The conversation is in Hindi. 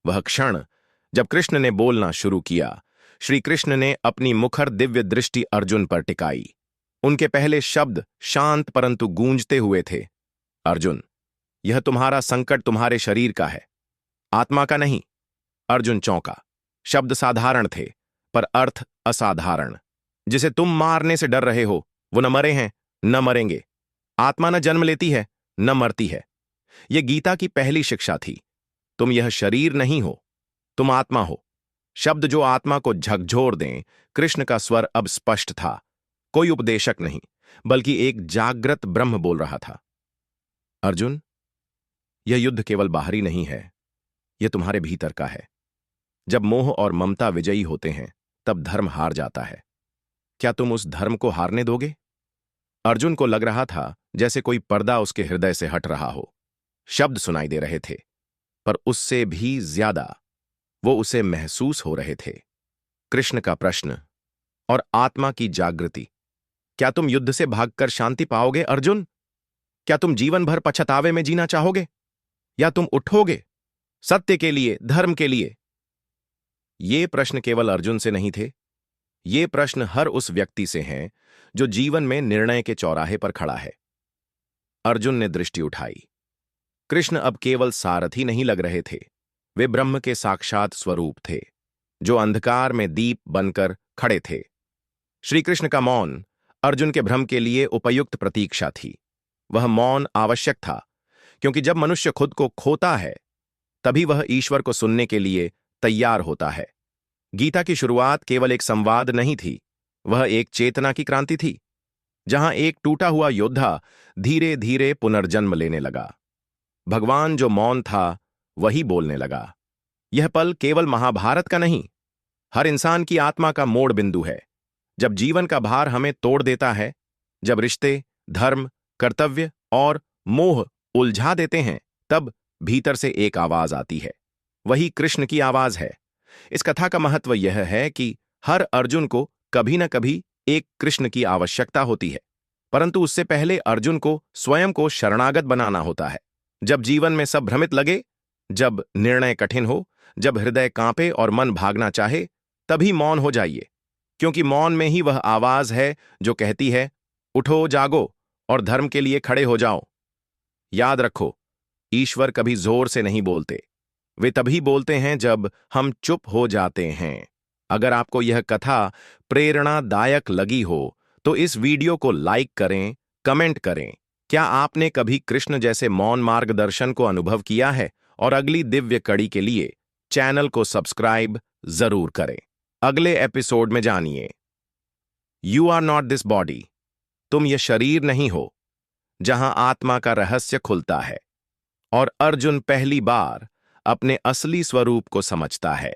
वह क्षण जब कृष्ण ने बोलना शुरू किया, श्री कृष्ण ने अपनी मुखर दिव्य दृष्टि अर्जुन पर टिकाई। उनके पहले शब्द शांत परंतु गूंजते हुए थे। अर्जुन, यह तुम्हारा संकट तुम्हारे शरीर का है, आत्मा का नहीं। अर्जुन चौंका। शब्द साधारण थे पर अर्थ असाधारण। जिसे तुम मारने से डर रहे हो वो न मरे हैं, न मरेंगे। आत्मा न जन्म लेती है, न मरती है। यह गीता की पहली शिक्षा थी। तुम यह शरीर नहीं हो, तुम आत्मा हो। शब्द जो आत्मा को झकझोर दें। कृष्ण का स्वर अब स्पष्ट था। कोई उपदेशक नहीं, बल्कि एक जागृत ब्रह्म बोल रहा था। अर्जुन, यह युद्ध केवल बाहरी नहीं है, यह तुम्हारे भीतर का है। जब मोह और ममता विजयी होते हैं तब धर्म हार जाता है। क्या तुम उस धर्म को हारने दोगे? अर्जुन को लग रहा था जैसे कोई पर्दा उसके हृदय से हट रहा हो। शब्द सुनाई दे रहे थे, पर उससे भी ज्यादा वो उसे महसूस हो रहे थे। कृष्ण का प्रश्न और आत्मा की जागृति। क्या तुम युद्ध से भागकर शांति पाओगे अर्जुन? क्या तुम जीवन भर पछतावे में जीना चाहोगे, या तुम उठोगे सत्य के लिए, धर्म के लिए? ये प्रश्न केवल अर्जुन से नहीं थे। ये प्रश्न हर उस व्यक्ति से हैं जो जीवन में निर्णय के चौराहे पर खड़ा है। अर्जुन ने दृष्टि उठाई। कृष्ण अब केवल सारथी नहीं लग रहे थे, वे ब्रह्म के साक्षात स्वरूप थे, जो अंधकार में दीप बनकर खड़े थे। श्री कृष्ण का मौन अर्जुन के भ्रम के लिए उपयुक्त प्रतीक्षा थी। वह मौन आवश्यक था, क्योंकि जब मनुष्य खुद को खोता है तभी वह ईश्वर को सुनने के लिए तैयार होता है। गीता की शुरुआत केवल एक संवाद नहीं थी, वह एक चेतना की क्रांति थी, जहां एक टूटा हुआ योद्धा धीरे धीरे पुनर्जन्म लेने लगा। भगवान जो मौन था वही बोलने लगा। यह पल केवल महाभारत का नहीं, हर इंसान की आत्मा का मोड़ बिंदु है। जब जीवन का भार हमें तोड़ देता है, जब रिश्ते, धर्म, कर्तव्य और मोह उलझा देते हैं, तब भीतर से एक आवाज आती है। वही कृष्ण की आवाज है। इस कथा का महत्व यह है कि हर अर्जुन को कभी न कभी एक कृष्ण की आवश्यकता होती है, परंतु उससे पहले अर्जुन को स्वयं को शरणागत बनाना होता है। जब जीवन में सब भ्रमित लगे, जब निर्णय कठिन हो, जब हृदय कांपे और मन भागना चाहे, तभी मौन हो जाइए, क्योंकि मौन में ही वह आवाज है जो कहती है, उठो, जागो और धर्म के लिए खड़े हो जाओ। याद रखो, ईश्वर कभी जोर से नहीं बोलते, वे तभी बोलते हैं जब हम चुप हो जाते हैं। अगर आपको यह कथा प्रेरणादायक लगी हो तो इस वीडियो को लाइक करें, कमेंट करें। क्या आपने कभी कृष्ण जैसे मौन मार्गदर्शन को अनुभव किया है? और अगली दिव्य कड़ी के लिए चैनल को सब्सक्राइब जरूर करें। अगले एपिसोड में जानिए, you are not this body, तुम ये शरीर नहीं हो, जहां आत्मा का रहस्य खुलता है और अर्जुन पहली बार अपने असली स्वरूप को समझता है।